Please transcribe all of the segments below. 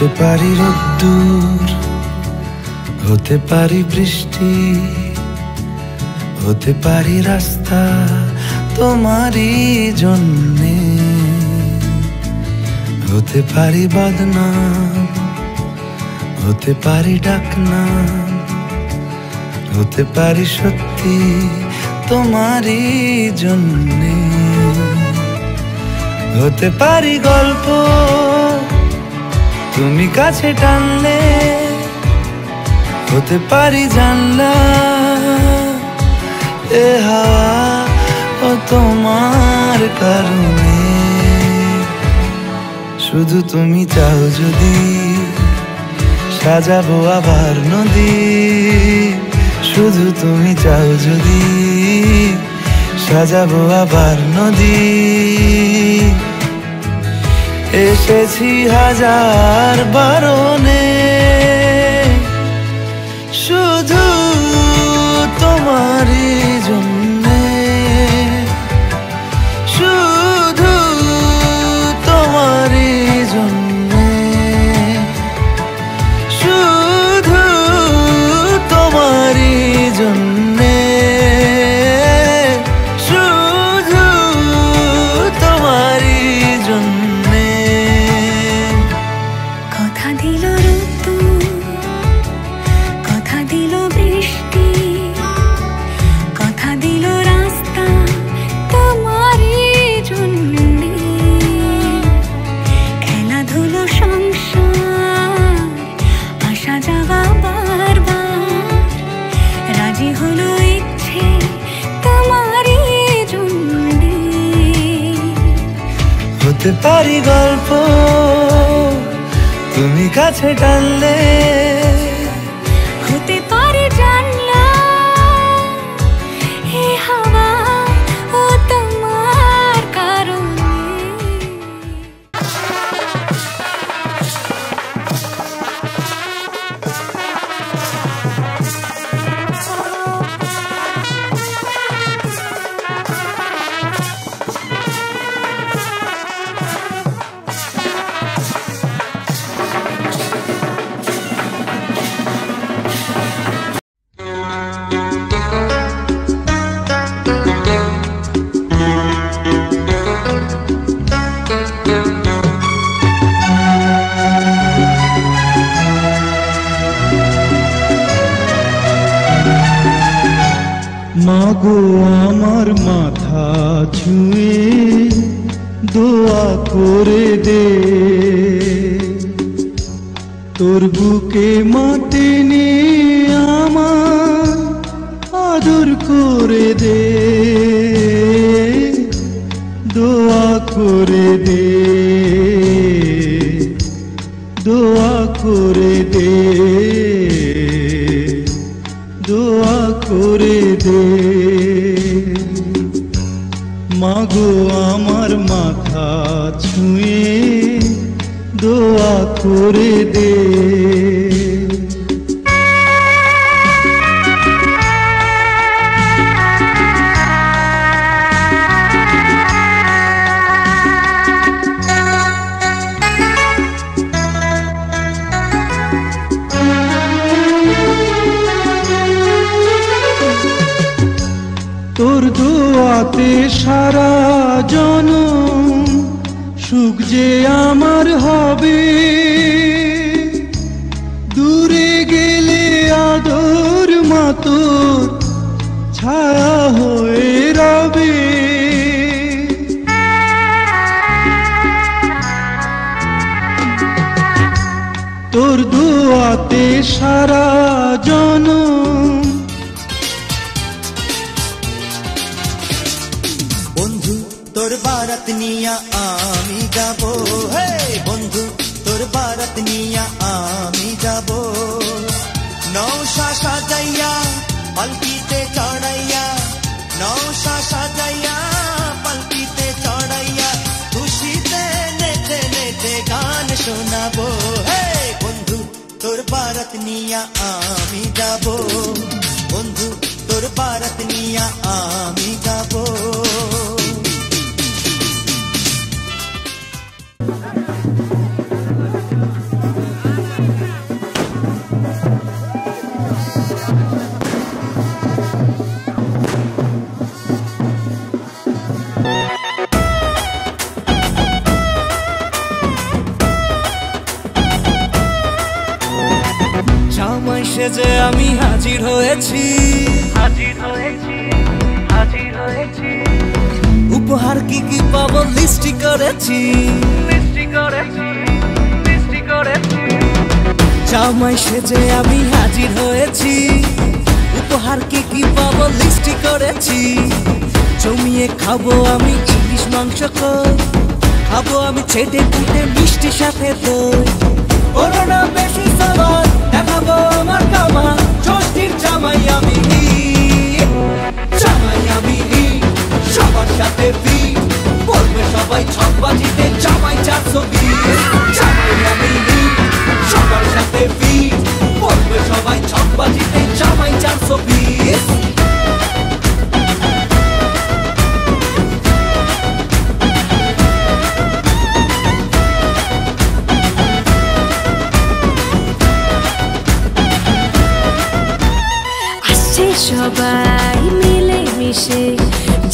হতে পারি রোদ্দুর, হতে পারি বৃষ্টি, হতে পারি রাস্তা তোমারই জন্যে, হতে পারি বদনাম, হতে পারি ডাকনাম, হতে পারি সত্যি তোমারই জন্যে, হতে পারি গল্প তুমি কাছে টানলে, হতে পারি জানলা এ হাওয়া ও তোমার কারণে। শুধু তুমি চাও যদি সাজাবো আবার নদী, শুধু তুমি চাও যদি সাজাবো আবার নদী। এসেছি হাজার বারণে শুধু তোমারই জন্যে, শুধু তোমারই জন্যে, শুধু তোমারই জন্যে, শুধু তোমারই জন্যে। কথা দিল ঋতু, কথা দিল বৃষ্টি, কথা দিল রাস্তা তোমারই জন্যে, খেলাধুলো সংসার আসা যাওয়া বারবার, রাজি হলো ইচ্ছে তোমারই জন্যে। হতে পারি গল্প তুমি কাছে টানলে, হতে পারে জানলা এ হাওয়া ও তোমার কারণে। মাগো আমার মাথা ছুঁয়ে দোয়া করে দে, তোর বুকে মাটি নিয়ে আমার আদর করে দে, দোয়া করে দে, দোয়া করে দে, দোয়া করে দে। মাগো আমার মাথা ছুঁয়ে দোয়া করে দে। তোর দোয়াতে সারা জনম সুখ যে আমার হবে, দূরে গেলে আদর মা তোর ছায়া হয়ে রবে। তোর দোয়াতে সারা জনম বন্ধু তোর বারাত নিয়া আমি যাব, হে বন্ধু তোর বারাত নিয়া আমি যাব, নৌশা সাজাইয়া পালকিতে চড়াইয়া, নৌশা সাজাইয়া পালকিতে চড়াইয়া, খুশিতে নেচে নেচে গান শোনাবো। হে বন্ধু তোর বারাত নিয়া আমি যাব, বন্ধু তোর বারাত নিয়া আমি যাব। জামাই সেজে আমি হাজির হয়েছি, উপহার কি কি পাবো লিস্টি করেছি, জামাই সেজে আমি হাজির হয়েছি, উপহার কি কি পাবো লিস্টি করেছি। জমিয়ে খাবো আমি ইলিশ মাংস কই, খাবো আমি ছেটে কুটে মিষ্টি সাথে দই। করোনা বেশি সালাদ দেখাবো আমার কামাল, ষষ্ঠীর জামাই আমি, জামাই আমি সবার সাথে ফিট, বলবে সবাই ছকবাজিতে জামাই 420। জামাই আমি সবার সাথে ফিট, বলবে সবাই ছকবাজিতে জামাই 420। সবাই মিলে মিশে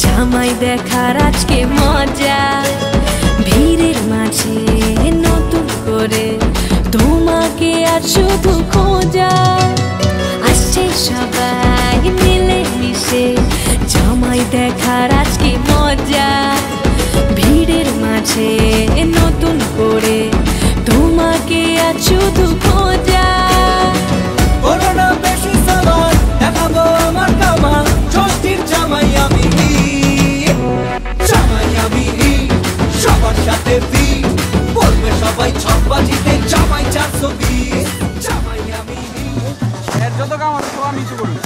জামাই দেখার আজকে মজা, ভিড়ের মাঝে নতুন করে তোমাকে আর শুধু খোঁজা। আসছে সবাই মিলে মিশে জামাই দেখার আজকে মজা, ভিড়ের মাঝে নতুন করে তোমাকে আর শুধু খোঁজা। করোনা বেশি সালাদ দেখাবো আমার কামাল, ষষ্ঠীর জামাই আমি, জামাই আমি সবার সাথে ফিট, বলবে সবাই ছকবাজিতে জামাই 420। জামাই আমি এর যত কাম আছে সব আমি করি।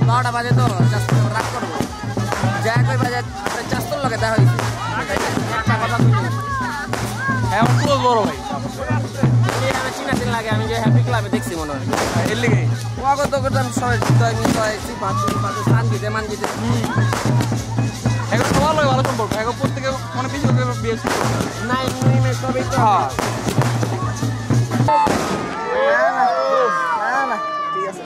বারোটা বাজে তো রাগ করবো যা কই বাজে চাস্তর লগে দেখা হয়েছে একটা কথা শুনি। হ্যাঁ ক্লোজ বড় ভাই আমি চিনা চিন লাগে, আমি যে হ্যাপি ক্লাবে দেখছি মনে হয় এর লিগে ওয়াগত করতাম সবাই স্থান দিতে মান দিতে। এখন সবার লগে ভালো সম্পর্ক, এখন প্রত্যেকে মানে বেশি বিয়ে নাই সবই তো না ঠিক আছে।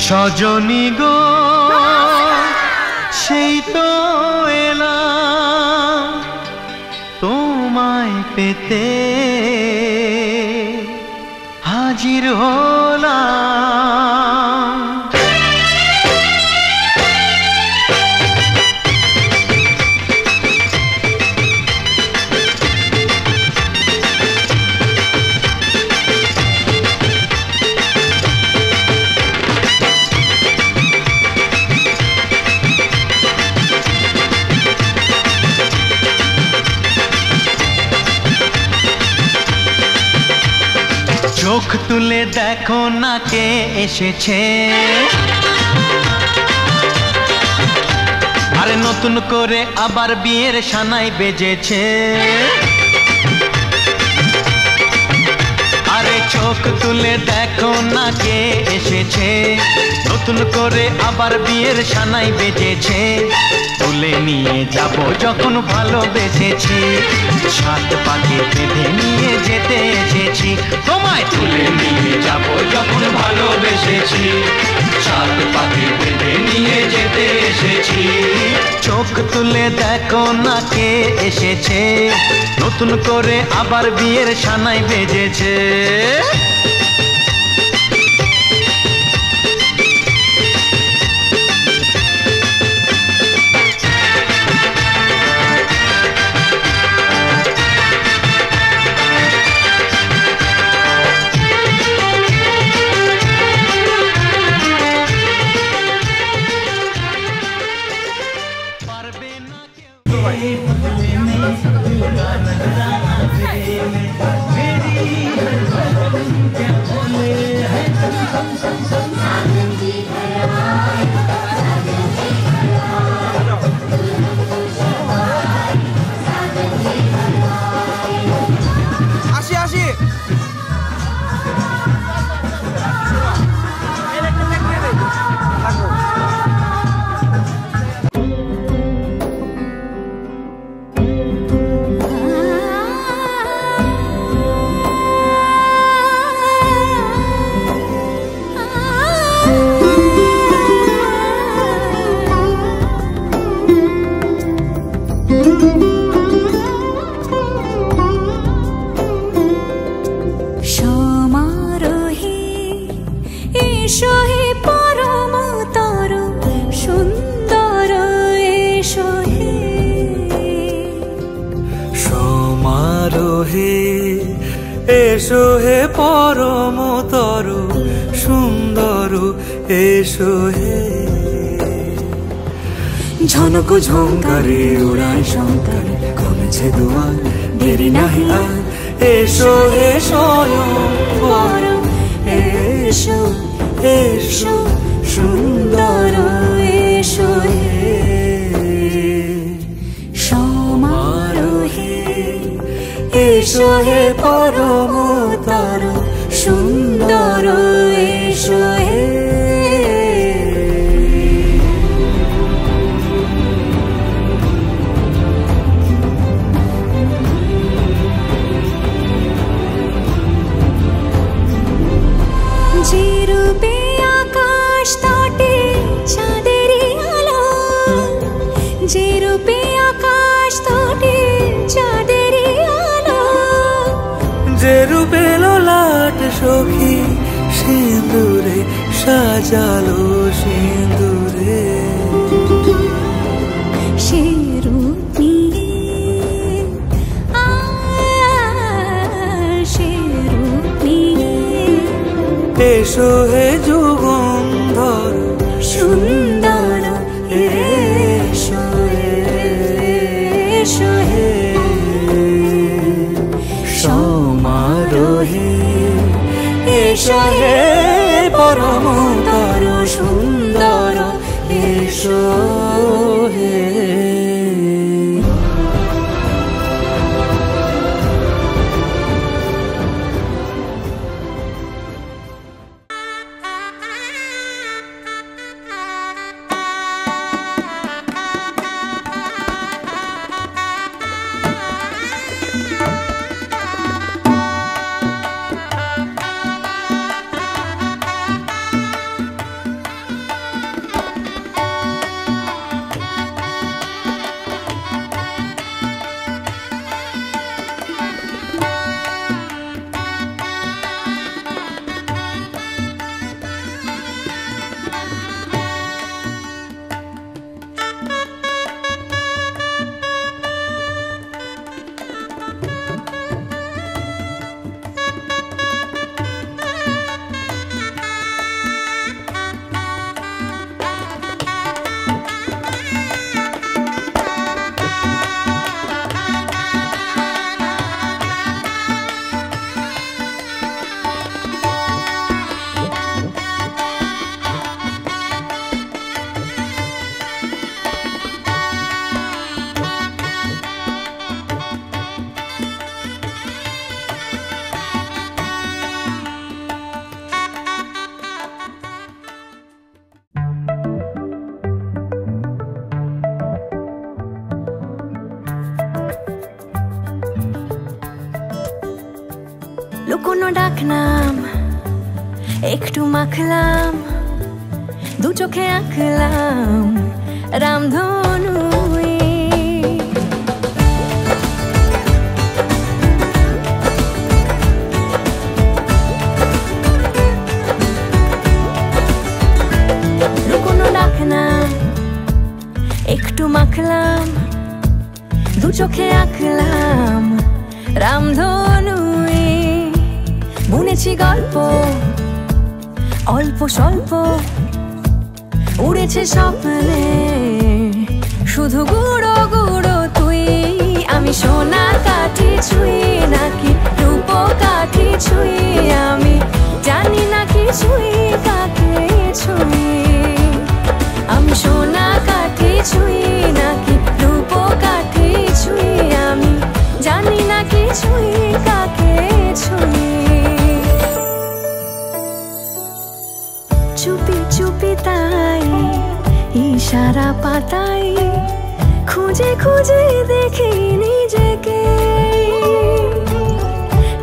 সজনী গো সেই তো এলাম তোমায় পেতে, হাজির হলাম। চোখ তুলে দেখো না কে এসেছে, আরে নতুন করে আবার বিয়ের সানাই বেজেছে। আরে চোখ তুলে দেখো না কে এসেছে, নতুন করে আবার বিয়ের সানাই বেজেছে। তুলে নিয়ে যাব যখন ভালোবেসেছি, সাত পাকে বেঁধে নিয়ে যেতে এসেছি। তোমায় তুলে নিয়ে যাব যখন ভালোবেসেছি, সাত পাকে বেঁধে নিয়ে যেতে এসেছি। চোখ তুলে দেখো না কে এসেছে, নতুন করে আবার বিয়ের সানাই বেজেছে। হে এসো হে পরমতর সুন্দর এসো হে ঝনক ঝঙ্কারে উড়ায় শঙ্কারে কমেছে দুয়ার দেরি নাহি আর এসো হে স্বয়ং এসো এসো সুন্দর এসো হে সমারোহে এসো হে পরমতর সুন্দর এসো হে যে রূপে আকাশ তটে চাঁদেরই আলো যে রূপে আকাশ তটে চাঁদেরই আলো যে রূপে ললাট সখী সিঁদুরে সাজালো সিঁদুরে সে রূপ নিয়ে সে রূপ নিয়ে এসো হে যুগন্ধর সুন্দর এসো এসো হে সমারোহে এসো হে পরমতর সুন্দর এসো হে লুকোনো ডাকনাম একটু মাখলাম দু চোখে আঁকলাম রামধনু লুকোনো ডাকনাম একটু মাখলাম দু চোখে আঁকলাম রামধনু বুনেছি গল্প অল্প স্বল্প উড়েছে স্বপ্নে শুধু গুঁড়ো গুঁড়ো তুই আমি সোনা কাঠি ছুঁই নাকি রূপ কাঠি ছুঁই আমি জানি না কি ছুঁই কাকে ছুঁই আমি সোনা কাঠি ছুঁই নাকি রূপ কাঠি ছুঁই আমি জানি না কি ছুঁই কাকে ছুঁই চুপি চুপি তাই ইশারা পাতাই খুঁজে খুঁজে দেখি নিজেকে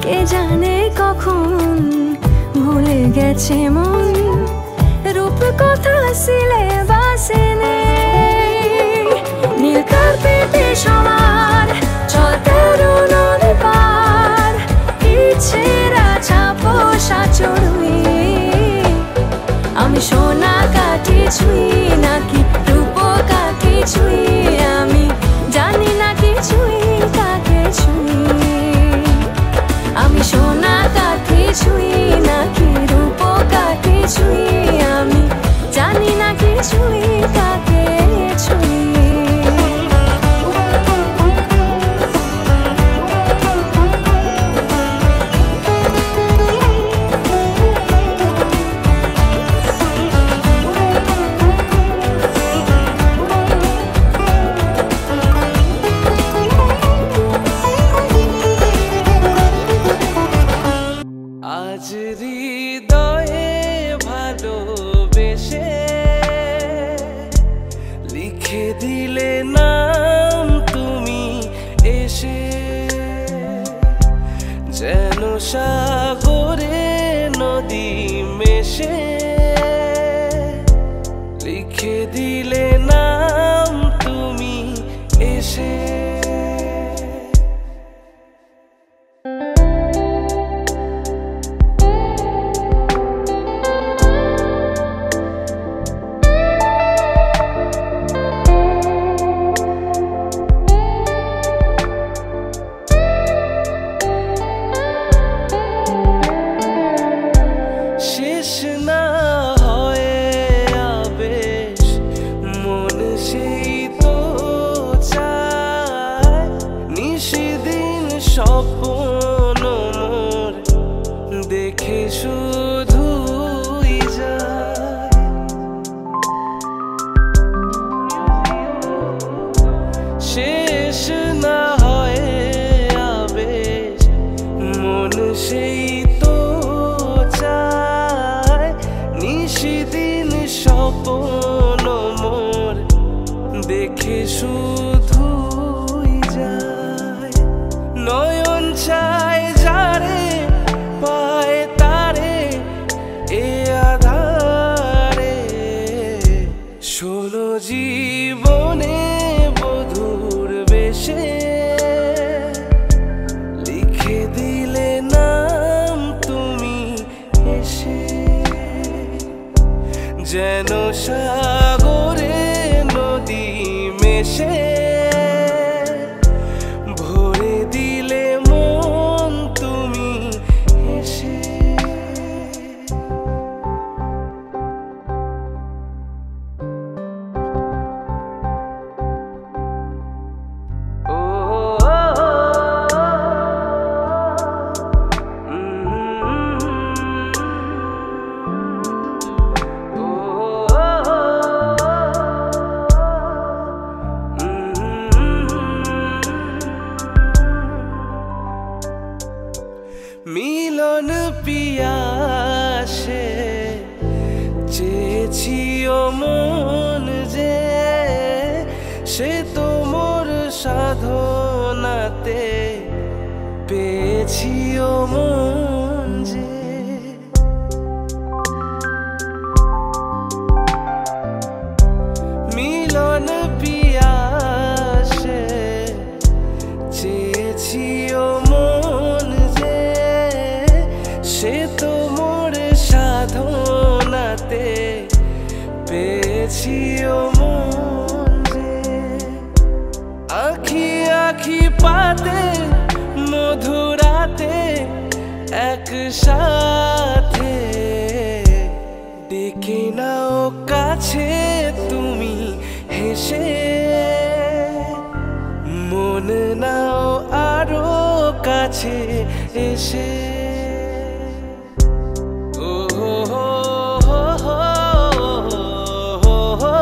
কে জানে কখন ভুলে গেছে মন রূপ কথা সিলেবাসে নেই নীল কার্পেটে সবার চলতে নদী পার ইচ্ছেরা ছাপোষা চড়ুই আমি সোনা কাঠি ছুঁই নাকি রূপ কাঠি ছুঁই আমি জানি না কি ছুঁই কাকে ছুঁই আজ হৃদয়ে ভালোবেসে লিখে দিলে নাম তুমি এসে, যেন সাগরে নদী মেশে লিখে দিলে নাম তুমি এসে। শেষ না হয় আবেশ মন সেই তো চায়, নিশিদিন স্বপ্ন মোর দেখে শুধুই যায়। শেষ না হয় আবেশ মন সেই তো চায়, নিশিদিন স্বপ্ন মোর দেখে শুধুই যায়। নয়ন চায় যারে পায় তারে এ আধারে, ষোলো জীবনে বধুর বেশে লিখে দিলে নাম তুমি এসে, যেন সাগরে নদী মেশে ভরে দিলে মন তুমি এসে। ও মিলন পিয়াসে চেয়েছি ও মন যে, সে তো মোর সাধনাতে পেয়েছি ও মন যে। মিলন পিয়াসে চেয়েছি ও মন যে, সে তো মোর সাধনাতে পেয়েছি ও মন যে। আখি আখি পাতে মধুরাতে একসাথে ডেকে নাও কাছে তুমি হেসে, মন নাও আরো কাছে এসে। ও হো হো হো হো হো,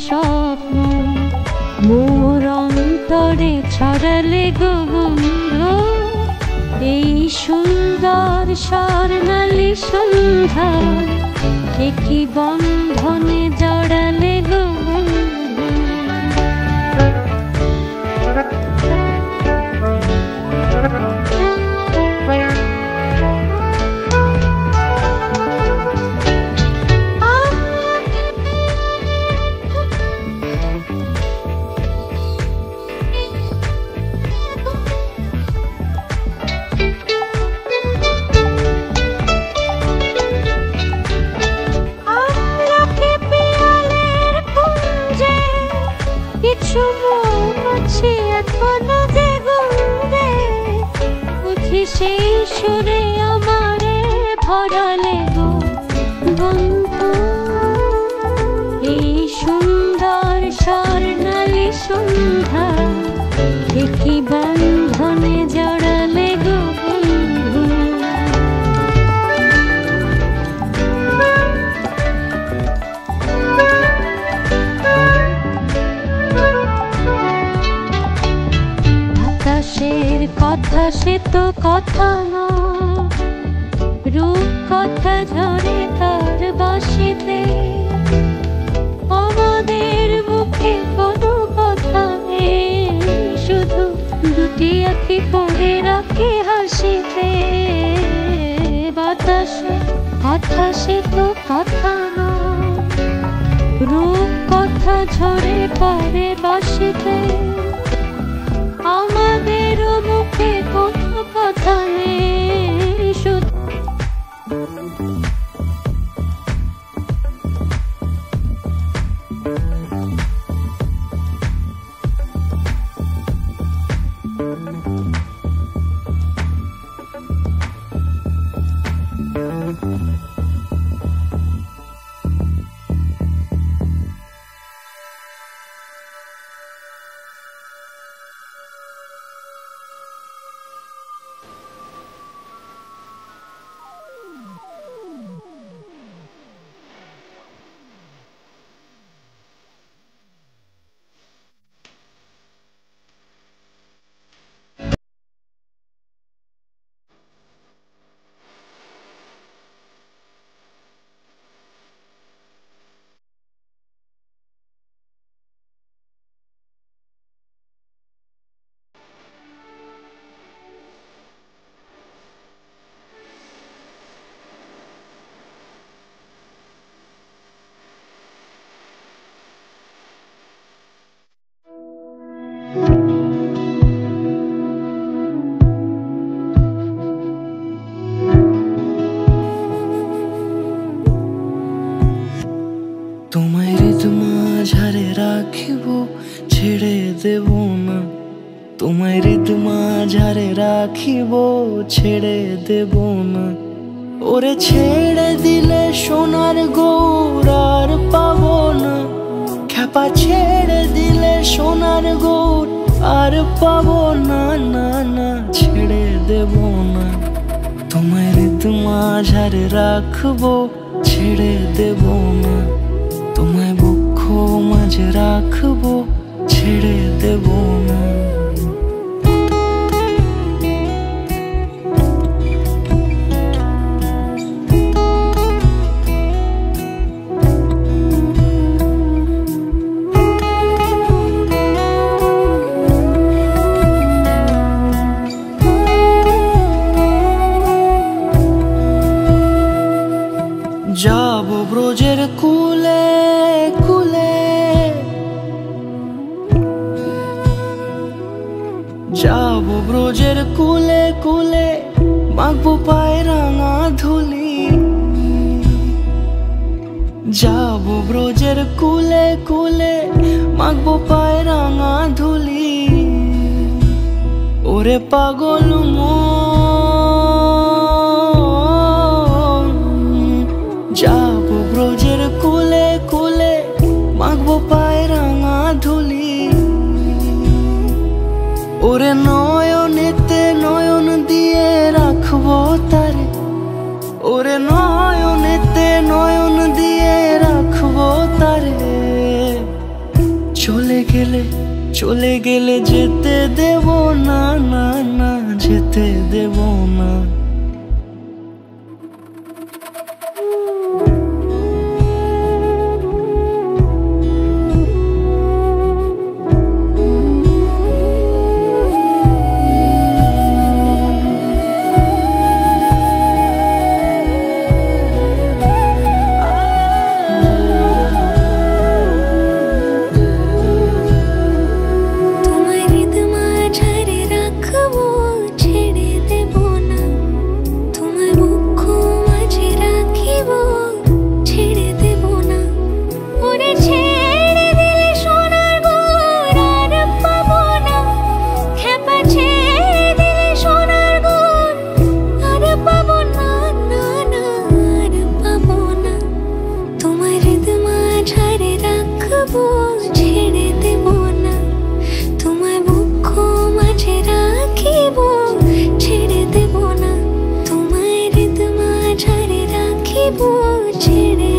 স্বপ্ন মোর অন্তরে ছড়ালে গন্ধ এই সুন্দর স্বর্ণালী সন্ধ্যা একই বন্ধনে জড়ালে সেই সুরে আমারে ভরালে গো বন্ধু এই সুন্দর স্বর্ণালী সন্ধ্যা একই বন্ধনে জড়ালে গো বন্ধু আকাশের কথা সে তো কথা না রূপ কথা ঝরে তার বাঁশিতে আমাদের মুখে কোনো কথা নেই শুধু দুটি আঁখি পড়ে রাখে হাসিতে বাতাসে কথা সে তো কথা না রূপ কথা ঝরে পড়ে বাঁশিতে আমাদের মুখে কোনো কথা নেই শুধু তোমায় হৃদ মাঝারে রাখিব ছেড়ে দেব না তোমায় হৃদ মাঝারে রাখিব ছেড়ে দেব না ওরে ছেড়ে দিলে সোনার গৌর আর পাবো না খ্যাপা ছেড়ে দিলে সোনার গৌর আর পাবো না না না ছেড়ে দেব না তোমায় হৃদ মাঝারে রাখবো ছেড়ে দেব না তোমায় বক্ষ মাঝে রাখবো ছেড়ে দেব না যাবো ব্রজের কুলে কুলে যাবো ব্রজের কুলে কুলে মাখবো পায়ে রাঙা ধুলি যাবো ব্রজের কুলে কুলে মাখবো পায়ে রাঙা ধুলি ওরে পাগল যাবো ব্রজের কুলে কুলে মাখবো পায়ে রাঙা ধুলি ওরে নয়নেতে নয়ন দিয়ে রাখবো তারে ওরে নয়নেতে নয়ন দিয়ে রাখবো তারে চলে গেলে যেতে দেব না, না না যেতে দেব না। ছেড়ে